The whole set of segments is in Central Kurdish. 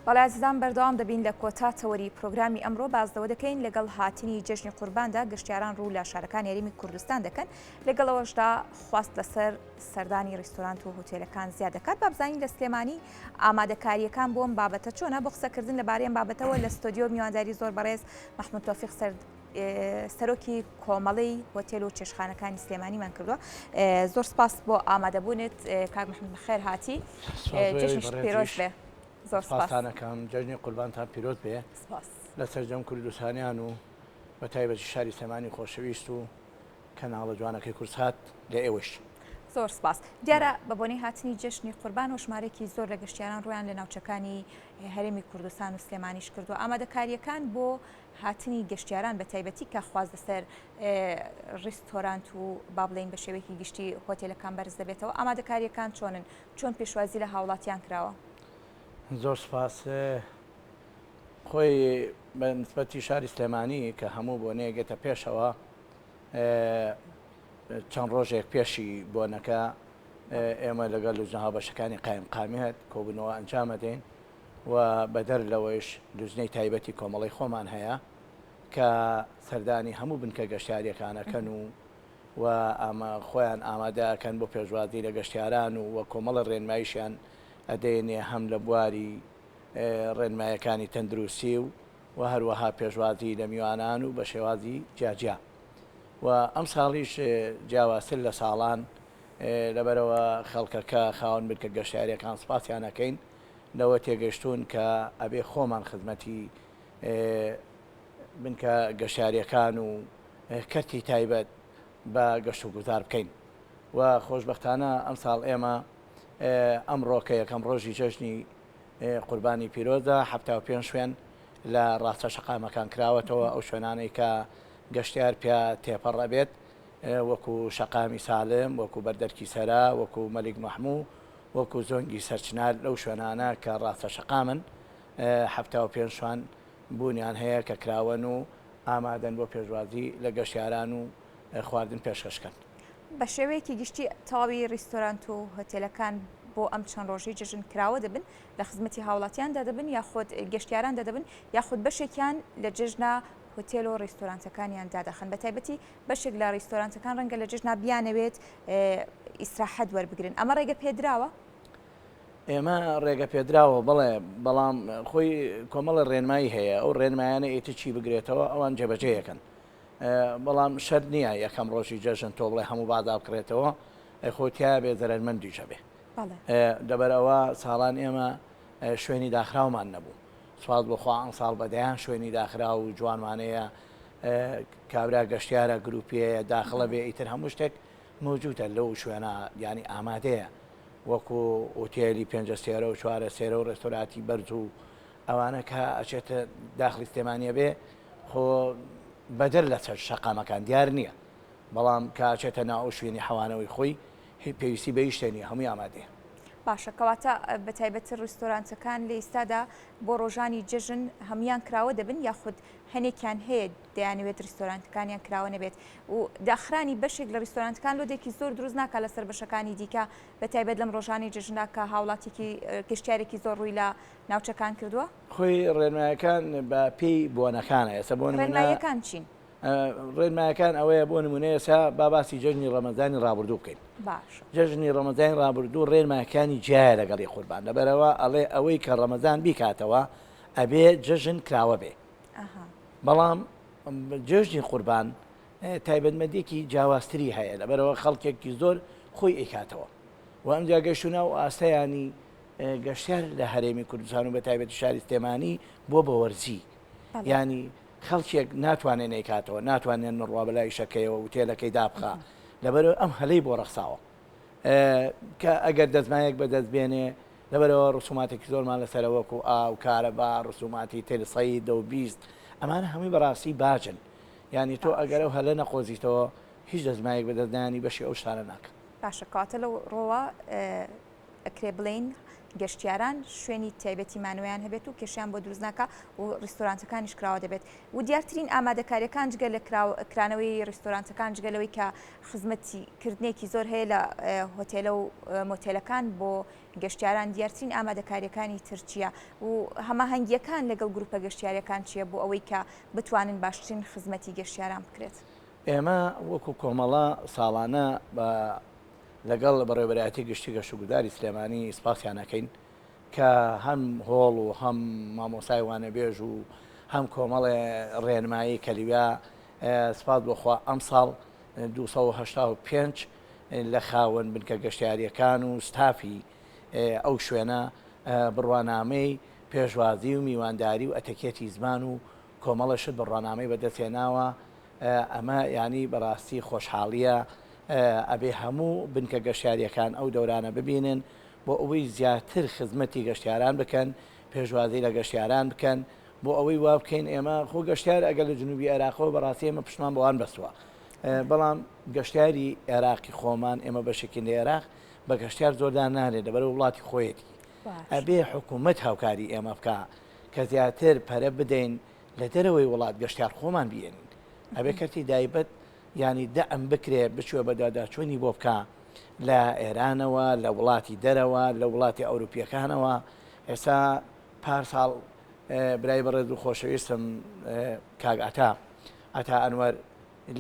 بەڵێ عزیزان بەردەوام دەبین لە کۆتا تەوەری پرۆگرامی ئەمڕۆ بازدەوە دەکەین لەگەڵ هاتنی جەژنی قورباندا گەشتیاران ڕوو لە شارەکان یاریمی کوردستان دەکەن لەگەڵەوەشدا خواست لەسەر سەردانی ڕیستۆرانت و هۆتێلەکان زیاد دەکات بابزانین لە سلێمانی ئامادەکاریەکان بۆم بابەتە چۆنە بۆ قسەکردن لەبارەی بابەتەوە لە ستۆدیۆ میوانداری زۆر بەڕێز مەحموود تۆفیق سەرۆکی کۆمەڵی هۆتێل و چێشخانەکانی سلێمانیمان کردووە زۆر سپاس بۆ ئامادەبوونت کاک محمود بەخێر هاتی جەژنیش پیرۆز بێ زۆر سپاسانەکەم جەژنی قوربانتان پیرۆز بێ لە سەرجەم کوردستانیان و بە تایبەتی شاری سلێمانی خۆشەویست و کەناڵە جوانەکەی کورسات لە ئێوەش زۆر سپاس دیارە بە بۆنەی هاتنی جەژنی قوربان و ژمارەیەکی زۆر لە گەشتیاران ڕویان لە ناوچەکانی هەرێمی کوردستان و سلێمانیش کردووە ئامادەکاریەکان بۆ هاتنی گەشتیاران بە تایبەتی کە خواز لەسەر ڕیستۆرانت و با بڵێین بە شێوەیەکی گشتی هۆتێلەکان بەرز دەبێتەوە ئامادەکاریەکان چۆنن چۆن پێشوازی لە هاوڵاتیان کراوە زۆر سپاس خۆی بە نسبەتی شاری سلێمانی کە هەموو بۆنەیەگێتە پێشەوە چەند ڕۆژێک پێشی بۆنەکە ئێمە لەگەڵ لوجنەها بەشەکانی قایم قامیت کۆبوونەوە ئەنجامەدەین و بەدەر لەوەش لوجنەی تایبەتی کۆمەڵی خۆمان هەیە کە سەردانی هەموو بنکە گەشتیاریەکانەکەن و ئەمە خۆیان ئامادەکەن بۆ پێشوازی لە گەشتیاران و کۆمەڵە ڕێنماییشیان ئەدەینێ هەم لە بواری ڕێنمایەکانی تەندروستی و هەروەها پێشوازی لە میوانان و بە شێوازی جیاجیا و ئەم ساڵیش جیاوازتر لە ساڵان لەبەرەوە خەڵکەکە خاوەن بنکە گەشتیاریەکان سپاسیانەکەین لەوە تێگەشتون کە ئەبێ خۆمان خزمەتی بنکە گەشتیاریەکان و کەرتی تایبەت بە گەشت و گوزار بکەین و خۆشبەختانە ئەم ساڵ ئێمە ئەمڕۆکە یەکەم ڕۆژی جەژنی قوربانی پیرۆزە 75 شوێن لە ڕاستە شەقامەکان کراوەتەوە ئەو شوێنانەی کە گەشتیار پێ تێپەڕە بێت وەکو شەقامی سالم وەکو بەردەرکی سەرا وەکو مەلیک مەحموو وەکو زۆنگی سەرچنار لەو شوێنانە کە ڕاستە شەقامن 75 شوان بوونیان هەیە کە کراوەن و ئامادەن بۆ پێشوازی لە گەشتیاران و خواردن پێشکەشکەن بە شێوەیەکی گشتی تەواوی ڕیستۆرانت و هۆتێلەکان بۆ ئەم چەند ڕۆژی جەژن کراوە دەبن لە خزمەتی هاوڵاتیاندا دەبن یاخود گەشتیاران دەبن یاخود بەشێکیان لە جژنا هۆتێل و ڕیستۆرانتەکانیان دادەخن بە تایبەتی بەشێک لە ڕیستۆرانتەکان ڕەنگە لە جژنا بیانەوێت ئیسراحەت وەربگرن ئەمە ڕێگە پێدراوە ئێمە ڕێگە پێدراوە بڵێ بەڵام خۆی کۆمەڵە ڕێنمایی هەیە ئەو ڕێنمایانە ئێتە چی بگرێتەوە ئەوان جێبەجێیەکەن بەڵام شەر نییە یەکەم ڕۆژی جەژن تۆ بڵێ هەموو بادا بکرێتەوە خۆتیا بێ زەرمەندیشە بێ لەبەرەوە ساڵان ئێمە شوێنی داخراومان نەبوو سواد بخوا ئەم ساڵ بەدەیان شوێنی داخرا و جوانمانەیە کابرا گەشتیارە گروپیەیە داخڵە بێ ئیتر هەموو شتێک موجودە لەو شوێنە ینی ئامادەیە وەکو ئۆتێلی پێنجە سێرە و چوارە سێرە و ڕێستۆراتی بەرز و ئەوانە کە ئەچێتە داخلی سلێمانیە بێ خۆ بەدەر لە سەر شەقامەکان دیار نییە بەڵام کاچێتە ناو شوێنی حەوانەوەی خۆی پێویستی بە هیچ شتێنی هەمووی ئامادەیە باشە کەواتە بە تایبەتی ڕیستۆرانتەکان لە ئێستادا بۆ ڕۆژانی جژن هەمویان کراوە دەبن یاخود هەنێکیان هەیە دەیانەوێت ڕیستۆرانتەکانیان کراوە نەبێت و داخرانی بەشێک لە ڕیستۆرانتەکان لۆدێکی زۆر دروست ناکات لەسەر بەشەکانی دیکە بە تایبەت لەم ڕۆژانی جژندا کە هاوڵاتێکی گەشتیارێکی زۆر ڕووی لە ناوچەکان کردووە خۆی ڕێنمایەکان بە پێی بۆنەکانە ئێستا بۆ ڕێنماییەکان چین ڕێنمایەکان ئەوەیە بۆ نمونەیەسا باسی جەژنی ڕەمەزانی ڕابردوو بکەین جەژنی ڕەمەزانی ڕابردوو ڕێنمایەکانی جیایە لەگەڵی قوربان لەبەرەوە ئەڵێ ئەوەی کە ڕەمەزان بیکاتەوە ئەبێ جەژن کراوە بێ بەڵام جەژنی قوربان تایبەتمەندێکی جیاوازتری هەیە لەبەرەوە خەڵکێکی زۆر خۆی ئەیکاتەوە و ئەم جاگەشتونە و ئاستەیانی گەشتیار لە هەرێمی کوردستان و بە تایبەتی شاری سلێمانی بۆ بە وەرزی ینی خەڵکێک ناتوانێت نەیکاتەوە ناتوانێت ڕوا بەلای شەکەیەوە و تێلەکەی دابخا لەبەرەوە ئەم هەلەی بۆ ڕەخساوە کە ئەگەر دەزمایەک بەدەست بێنێ لەبەرەوە ڕسوماتێکی زۆرمان لەسەرەوەکو ئاو کارەبا ڕسوماتی تێلسەی 220 ئەمانە هەمووی بەڕاستی باجن ینی تۆ ئەگەرە هەلە نەخۆزیتەوە هیچ دەزمایەک بەدەستدانی بەشی ئەو شارە ناکە باشە کاتە لەو ڕۆوە ئەکرێ بڵین گەشتیاران شوێنی تایبەتی مانویان هەبێت و کێشیان بۆ دروستناکە و ڕستۆرانتەکانیش کراوە دەبێت و دیارترین ئامادەکاریەکان جگە لە کرانەوەی ڕستۆرانتەکان جگە لەوەی کە خزمەتیکردنێکی زۆر هەیە لە هۆتێلە و مۆتێلەکان بۆ گەشتیاران دیارترین ئامادەکاریەکانی ترکیە و هەماهەنگیەکان لەگەڵ گروپە گەشتیارەکان چییە بۆ ئەوەی کە بتوانن باشترین خزمەتی گەشتیاران بکرێت. ئێمە وەکو کۆمەڵە ساڵانە لەگەڵ بەڕێوەبەرایەتی گشتی گەشتوگوداری سلێمانی سپاسیانەکەین کە هەم هۆڵ و هەم مامۆسای وانەبێژ و هەم کۆمەڵێ ڕێنمایی کەلیویا سپاس بۆخوا ئەم ساڵ 285 لە خاوەن بنکە گەشتیاریەکان و ستافی ئەو شوێنە بڕوانامەی پێشوازی و میوانداری و ئەتەکێتی زمان و کۆمەڵەشت بڕوانامەی بەدەستێناوە. ئەمە ینی بەڕاستی خۆشحاڵیە ئەبێ هەموو بنکە گەشتیاریەکان ئەو دەورانە ببینن بۆ ئەوەی زیاتر خزمەتی گەشتیاران بکەن، پێشوازی لە گەشتیاران بکەن بۆ ئەوەی وا بکەین ئێمە خۆ گەشتیار ئەگەر لە جنوبی عێراقەوە بەڕاستی ئێمە پشتمان بەوان بەستووە. بەڵام گەشتیاری عێراقی خۆمان ئێمە بەشێکی لە عێراق بە گەشتیار زۆردان نارێت لەبەر وڵاتی خۆیەتی. ئەبێ حکوومەت هاوکاری ئێمە بکە کە زیاتر پەرە بدەین لە دەرەوەی وڵات گەشتیار خۆمان بێنین. ئەبێ کەتی دایبەت ینی دەئەم بکرێ بچوە بەداداچوونی بۆ بکە لە ئێرانەوە، لە وڵاتی دەرەوە، لە وڵاتی ئەوروپیەکانەوە. ئێستا پارساڵ برای بەڕێز و خۆشەویستم کاگاتا ئەنوەر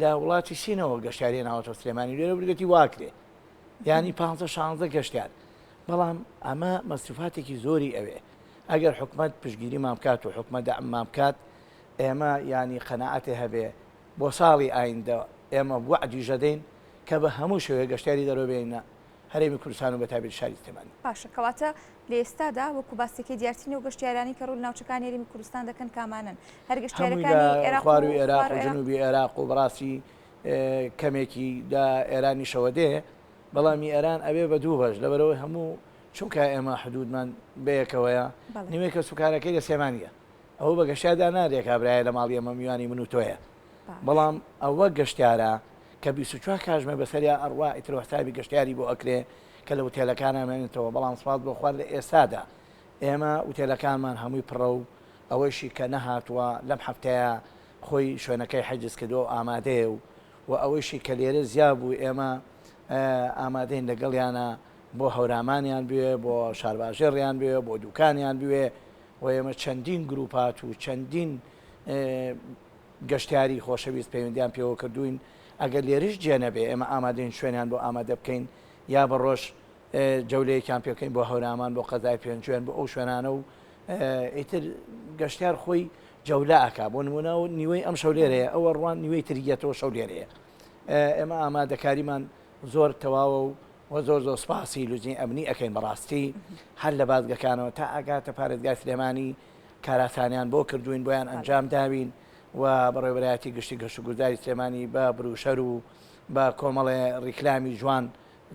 لە وڵاتی سینەوە گەشتیاری ناوەتە سلێمانی لێرە بگەتی واکرێ ینی 15-16 گەشتیار. بەڵام ئەمە مەسروفاتێکی زۆری ئەوێ ئەگەر حکومەت پشتگیری مام بکات و حکومەت دەعم مام بکات ئێمە ینی قەناعەتێ هەبێ بۆ ساڵی ئایندە ئێمە وعدی ژەدەین کە بە هەموو شوێ گەشتیاری دەرۆبێنە هەرێمی کوردستان و بەتابێت شاری سلێمانی. باشە کەواتە لە ئێستادا وەکو باسێکی دیارترینی و گەشتیارانی کە ڕوو ناوچەکانی هەرێمی کوردستان دەکەن کامانن هەر گەشتیارەکانی خواروی عێراق و جنوبی عێراق و بەڕاستی کەمێکی دا ئێرانی شەوە دێ بەڵامی ئێران ئەبێ بە دوو بەش لەبەرەوەی هەموو چونکە ئێمە حدودمان بەیەکەوەیە نیوەی کە سوکارەکەی لە سلێمانیە ئەو بە گەشتیاردا نارێک کابرایە لە ماڵی ئەمە میوانی من و تۆیە. بەڵام ئەوە گەشتیارە کە 24 کاتژمە بەسەریا ئەڕوا ئیتر حسابی گەشتیاری بۆ ئەکرێ کە لە وتێلەکانەمێنێتەوە. بەڵام سپاس بۆخوا لە ئێستادا ئێمە وتێلەکانمان هەمووی پڕە و ئەوەیشی کە نەهاتووە لەم هەفتەیە خۆی شوێنەکەی حەجز کردو ئامادەیە و ئەوەیشی کە لێرە زیاب بوو ئێمە ئامادەین لەگەڵیانە بۆ هەورامانیان بوێ بۆ شارباژێڕیان بوێ بۆ دوکانیان بوێ و ئێمە چەندین گروپات و چەندین گەشتیاری خۆشەویست پەیوەندیان پێوە کردوین. ئەگەر لێرش جێنەبێ ئێمە ئامادەین شوێنیان بۆ ئامادە بکەین یا بە ڕۆژ جەولەیەکیان پێکەین بۆ هەورامان بۆ قەزای پێنجوێن بۆ ئەو شوێنانە و ئیتر گەشتیار خۆی جەولە ئەکا بۆ نمونە و نیوەی ئەم شەولێرەیە ئەوە ڕوان نیوەی تریەتەوە شەولێرەیە. ئێمە ئامادەکاریمان زۆر تەواوە و زۆر سپاسی لوزنی ئەمنی ئەەکەین بەڕاستی هەر لە بازگەکانەوە تا ئاگاتە پارێزگای سلێمانی کاراسانیان بۆ کردوین بۆیان ئەنجام داوین و بەڕێوەبەرایەتی گشتی گەشتوگوزاری سلێمانی بە بروشەر و بە کۆمەڵێ ڕیکلامی جوان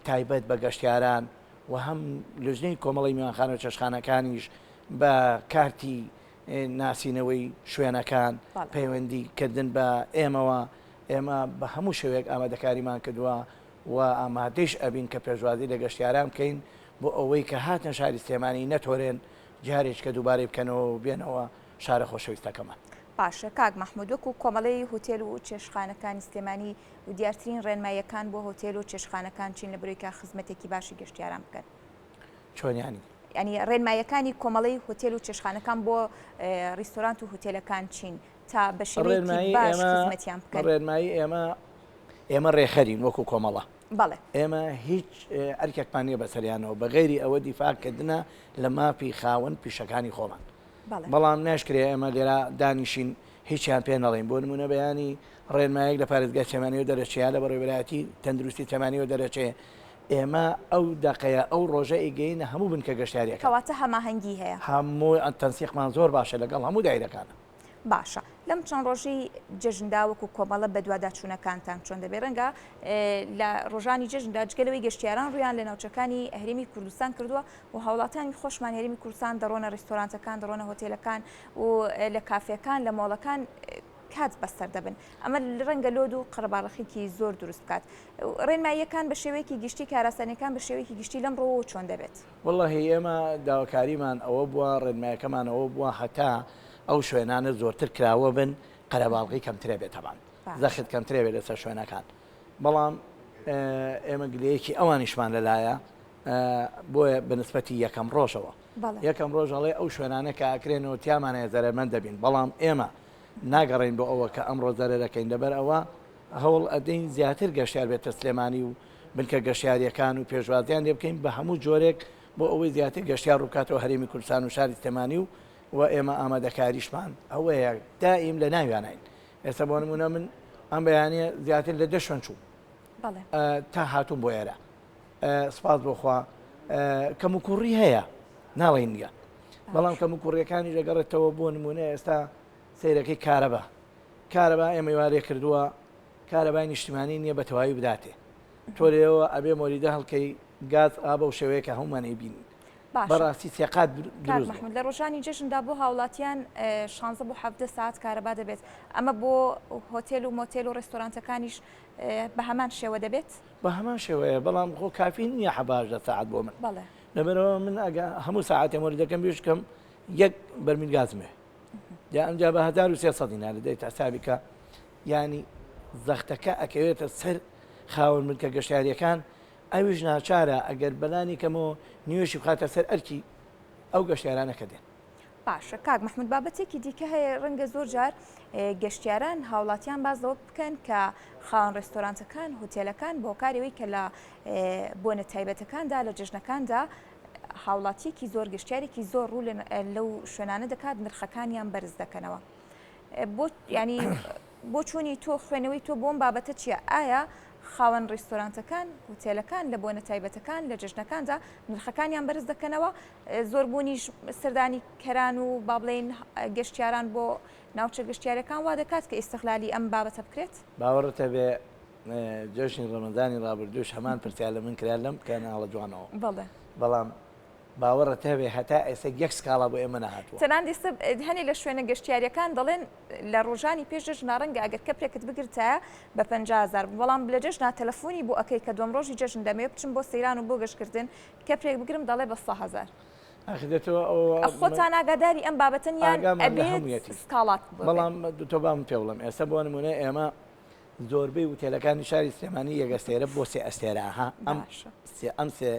تایبەت بە گەشتیاران و هەم لوژنەی کۆمەڵی میوانخانە و چەشخانەکانیش بە کارتی ناسینەوەی شوێنەکان پەیوەندیکردن بە ئێمەوە ئێمە بە هەموو شێوەیەک ئامادەکاریمان کردووە و ئامادەش ئەبین کە پێشوازی لە گەشتیاران بکەین بۆ ئەوەی کە هاتن شاری سلێمانی نەتۆرێن جارێک کە دووبارەی بکەنەوە و بێنەوە شارە خۆشەویستەکەمان. باشە کاک مەحموود وەکو کۆمەڵەی هۆتێل و چێشخانەکانی سلێمانی و دیارترین ڕێنماییەکان بۆ هۆتێل و چێشخانەکان چین لە بڕێکە خزمەتێکی باشی گەشتیاران بکەن چۆنیانی ینی ڕێنماییەکانی کۆمەڵەی هۆتێل و چێشخانەکان بۆ ڕیستۆرانت و هۆتێلەکان چین تا بە شێوەیەکی باش خزمەتیان بکەن. ڕێنمایی ئێمە ڕێخەرین وەکو کۆمەڵە بەڵێ ئێمە هیچ ئەرکێکمان نیە بەسەریانەوە بەغێری ئەوە دیفاعکردنە لە ماپی خاوەن پیشەکانی خۆمان. بەڵام ناشکرێ ئێمە لێرە دانیشین هیچیان پێ نەڵێن بۆ نمونە بەیانی ڕێنمایەک لە پارێزگای سلێمانی دەرەچێت لە بەڕێوەبەرایەتی تەندروستی سلێمانی دەرەچێت ئێمە ئەو دقەیە ئەو ڕۆژە ئیگەینە هەموو بنکە گەشتیاریەکە کەواتە هەماهەنگی هەیە هەموو تەنسیقمان زۆر باشە لەگەڵ هەموو دایرەکانە. باشە لەم چەند ڕۆژی جەژندا وەکو کۆمەڵە بە دوواداچوونەکانتان چۆن دەبێ ڕەنگە لە ڕۆژانی جەژندا جگەلەوەی گەشتیاران ڕویان لە ناوچەکانی هەرێمی کوردستان کردووە و هاوڵاتانی خۆشمان هەرێمی کوردستان دەڕۆنە ڕێستۆرانتەکان دەڕۆنە هۆتێلەکان و لە کافێکان لە مۆڵەکان کات بەسەر دەبن ئەمە ڕەنگە لۆد و قەرەباڵغێکی زۆر دروست بکات ڕێنماییەکان بە شێوەیەکی گشتی کاراسانەکان بە شێوەیەکی گشتی لەم ڕۆ چۆن دەبێت والله ئێمە داواکاریمان ئەوە بووە ڕێنمایەکەمان ئەوە بووە هەتا ئەو شوێنانە زۆرتر کراوە بن قەرەباڵغی کەمترێ بێتەوان زەخت کەمترێ بێت لەسەر شوێنەکان بەڵام ئێمە گلەیەکی ئەوانیشمان لەلایە بۆیە بنسبەتی یەکەم ڕۆژەوە یەکەم ڕۆژەڵێ ئەو شوێنانە کە ئاکرێنەوە تیامانەیە زەرمەند دەبین بەڵام ئێمە ناگەڕین بۆ ئەوە کە ئەمڕۆ زەرەکەین لەبەر ئەوە هەوڵ ئەدەین زیاتر گەشتیار بێتە سلێمانی و بنکە گەشتیاریەکان و پێشوازیان لێ بکەین بە هەموو جۆرێک بۆ ئەوەی زیاتر گەشتیار ڕووکاتەوە هەرێمی کوردستان و شاری سلێمانی و ئێمە ئامادەکاریشمان ئەوەیە دائیم لە ناویانین ئێستا بۆ نمونە من ئەم بەیانە زیاتر لە 10 شوێن چوو تا هاتوون بۆ ئێرە سپاس بۆخوا کەم و کوڕی هەیە ناڵێن نیە بەڵام کەم و کوڕیەکانی لەگەڕێتەوە بۆ نمونە ئێستا سیرەکەی کارەبا ئێمە وارێ کردووە کارەبای نیشتیمانی نییە بە تەواوی بداتێ تۆ لێەوە ئەبێ مۆریدە هەڵکەی گاز ئابە و شێوەیە کە هەمومانەی بینین بەڕاستی سێقات محمود لە ڕۆژانی جێژندا بۆ هاوڵاتیان 16 بۆ 7 ساعت کارەبا دەبێت ئەمە بۆ هۆتێل و مۆتێل و ڕێستۆرانتەکانیش بە هەمان شێوە دەبێت بە هەمان شێوەیە بەڵام خۆ کافی نییە 18 ساعت بۆ من لەبەرەوە من ئەگە هەموو ساعتێ مۆریدەکەم بێشکەم یەک بەرمیل گازمێ یا ئەمجا بە 1300 دینار دەیت حسابی کە ینی زەختەکە ئەکەوێتە سەر خاوەن ملکە گەشتیاریەکان ئەویش ناچارە ئەگەر بەلانی کەمەوە نیوێشی بخاتە سەر ئەرکی ئەو گەشتیارانەکە دێن باشە کاک محمود بابەتێکی دیکە هەیە ڕەنگە زۆر جار گەشتیاران هاوڵاتیان بازەوە بکەن کە خاوەن ڕێستۆرانتەکان هۆتێلەکان بۆ کارەوەی کە لە بۆنە تایبەتەکاندا لە جژنەکاندا هاوڵاتیەکی زۆر گەشتیارێکی زۆر ڕوو لەو شوێنانە دەکات نرخەکانیان بەرز دەکەنەوە بۆ ینی بۆ چوونی تۆ خوێنەوەی تۆ بۆم بابەتە چییە ئایا خاوەن ڕێستۆرانتەکان هوتێلەکان لە بۆنە تایبەتەکان لە جژنەکاندا نرخەکانیان بەرز دەکەنەوە زۆربوونیش سەردانی کەران و با بڵێن گەشتیاران بۆ ناوچە گەشتیارەکان وا دەکات کە ئیستیغلالی ئەم بابەتە بکرێت باوەڕتە بێ جۆشنی ڕەمەزانی ڕابردووش هەمان پرسیار لە من کرا لەم کەناڵە جوانەوە بەڵام باوەڕەت هەبێ هەتا ئێستا یەک سکاڵا بۆ ئێمە نەهاتووە تەنان دیستە هەنێ لە شوێنە گەشتیاریەکان دەڵێن لە ڕۆژانی پێش جەژن ڕەنگە ئەگەر کەپرێکت بگرتە بە 50,000 بەڵام لە جەژنا تەلەفۆنی بۆ ئەەکەی کە دوم ڕۆژی جەژن دەمێ بچم بۆ سەیران و بۆ گەشتکردن کەپرێک بگرم دەڵێ بە 100,000 خۆتان ئاگاداری ئەم بابەتەن یان ئەبێت سکاڵات بەڵام تۆ بام پێ بڵم ئێستا بۆ نمونە ئێمە زۆربەی وتێلەکانی شاری سلێمانی یەگەستێرە بۆ سێ ئەستێراها ئەم سێ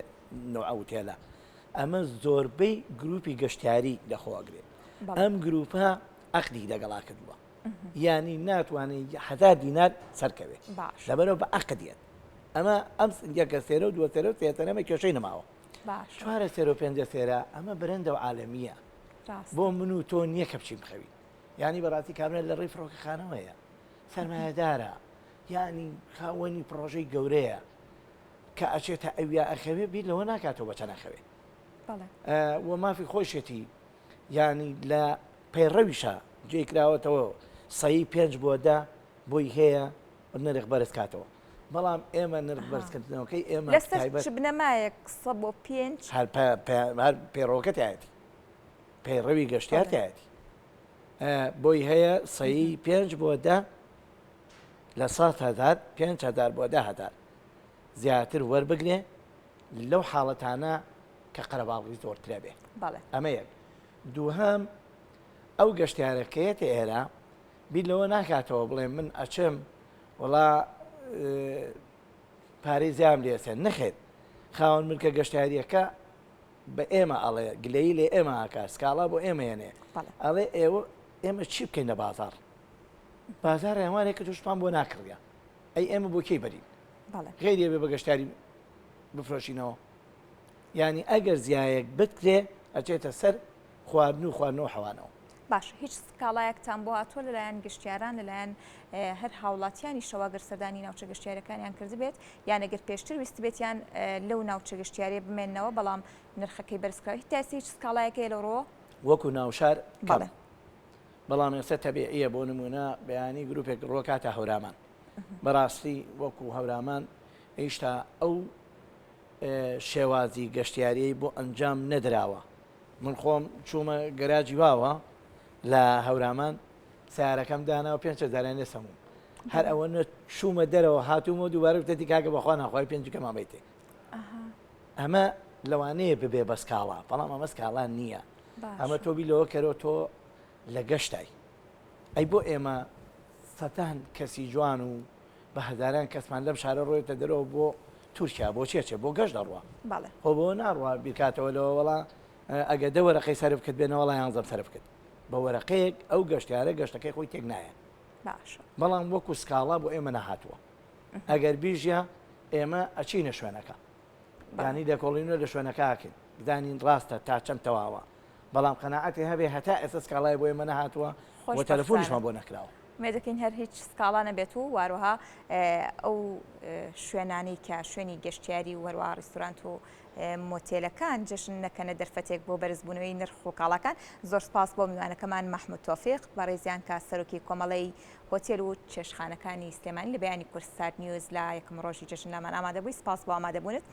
نوع وتێلە ئەمە زۆربەی گروپی گەشتیاری لەخواگرێت ئەم گروپە ئەقدی لەگەڵا کردووە ینی ناتوانێت 1000 دینار سەرکەوێت لەبەرەوە بە ئەقدێت ئەمە ئەم یەکە سێرە و دووەسێرە و سێتەنەمە کێشەی نەماوە چوارە سێرە و پێنجە سێرە ئەمە برەندە و عالەمیە بۆ من و تۆ نییە کە بچین بخەوی ینی بەڕاستی کابرا لە ڕێی فڕۆکەخانەوەیە سەرمایەدارە ینی خاوەنی پرۆژەی گەورەیە کە ئەچێتە ئەویا ئەخەوێ بیر لەوە ناکاتەوە بە چەنەخەوێت و مافی خۆشێتی ینی لە پەیڕەویشە جێکراوەتەوە سەی 5 بۆ 10 بۆی هەیە نرخ بەرز کاتەوە بەڵام ئێمە نرخ بەرزکردنەوەکەی ئێمە بنەمایە قسە بۆ 5 هەر پەیڕۆکەتایەتی پەیڕەوی گەشتیاتایەتی بۆی هەیە سەی 5 بۆ 10 لە 100,000 5,000 بۆ 10,000 زیاتر وەربگرێ لەو حاڵەتانە کە قەرەباڵغی زۆرترە بێ ئەمە یەک دووهەم ئەو گەشتیارەکەیەتە ئێرە بیر لەوە ناکاتەوە بڵێ من ئەچم وڵا پارەی زیام لێسێن نەخێت خاوەن ملکە گەشتیاریەکە بە ئێمە ئەڵێ گلەیی لێ ئێمە ئاکات سکاڵا بۆ ئێمە هێنێ ئەڵێ ئێمە چی بکەین لە بازار بازار ڕێوانێک کە توشتمان بۆ ناکڕیا ئەی ئێمە بۆ کەی بەرین غێریە بێ بە گەشتیاری بفرۆشینەوە ینی ئەگەر زیایەک بکرێ ئەچێتە سەر خواردنەوە حەوانەوە باش هیچ سکاڵایەکتان بۆ هاتووە لەلایەن گەشتیاران لەلایەن هەر هاوڵاتیانی شەواگەر سەردانی ناوچە گەشتیارەکانیان کرد بێت یان ئەگەر پێشتر ویستی بێتیان لەو ناوچە گەشتیاری بمێنەوە بەڵام نرخەکەی بەرزکراوی تاسی هیچ سکاڵایەکەی لەڕۆ وەکو ناوشار بەڵام ئێستا تەبیعیە بۆ نمونە بەیانی گروپێک ڕۆکاتە هەورامان بەڕاستی وەکو هەورامان هێشتا ئەو شێوازی گەشتیاریی بۆ ئەنجام نەدراوە من خۆم چوومە گەراجی واوە لە هەورامان سیارەکەم داناوە 5,000 سەموم هەر ئەوە شومە دەرەوە هاتوومە دووبارە وتەتی کاکە بەخوا ناخوای پێنجکە مامەیتێ ئەمە لەوانەیە ببێ بە سکاڵا بەڵام ئەمە سکاڵان نییە ئەمە تۆ بیلەوە کەرەوە تۆ لە گەشتای ئەی بۆ ئێمە سەتان کەسی جوان و بە هەزاران کەسمان لەم شارە ڕۆیتە دەرەوە بۆ تورکیا بۆ چێچێ بۆ گەشت دەڕوە خۆ بۆ ناڕوە بیرکاتەوە لەوە وڵا ئەگە دە وەرەقەی سەرف کرد بێنەوە وڵا یانزەم سەرف کرد بە وەرەقەیەک ئەو گەشتیارە گەشتەکەی خۆی تێک نایە بەڵام وەکو سکاڵا بۆ ئێمە نەهاتووە ئەگەر بیژە ئێمە ئەچینە شوێنەکە ینی دەکۆڵینەوە لە شوێنەکەکەین دانین ڕاستە تا چەند تەواوە بەڵام قەناعەتی هەبێ هەتا ئێستا سکاڵای بۆ ئێمە نەهاتووە بۆ تەلەفۆنیشمان بۆ نەکراوە مێدەکەین هەر هیچ سکاڵا نەبێت و واروها ئەو شوێنانی کە شوێنی گەشتیاری و وەروە ڕیستورانت و مۆتێلەکان جشن نەکەنە دەرفەتێک بۆ بەرزبوونەوەی نرخ و کاڵەکان زۆر سپاس بۆ میوانەکەمان مەحموود تۆفیق بەڕێزیان کە سەرۆکی کۆمەڵەی هۆتێل و چێشخانەکانی سلێمانی لە بەیانی کورسات نیوز لە یەکەم ڕۆژی جشننامان ئامادەبووی سپاس بۆ ئامادەبوونت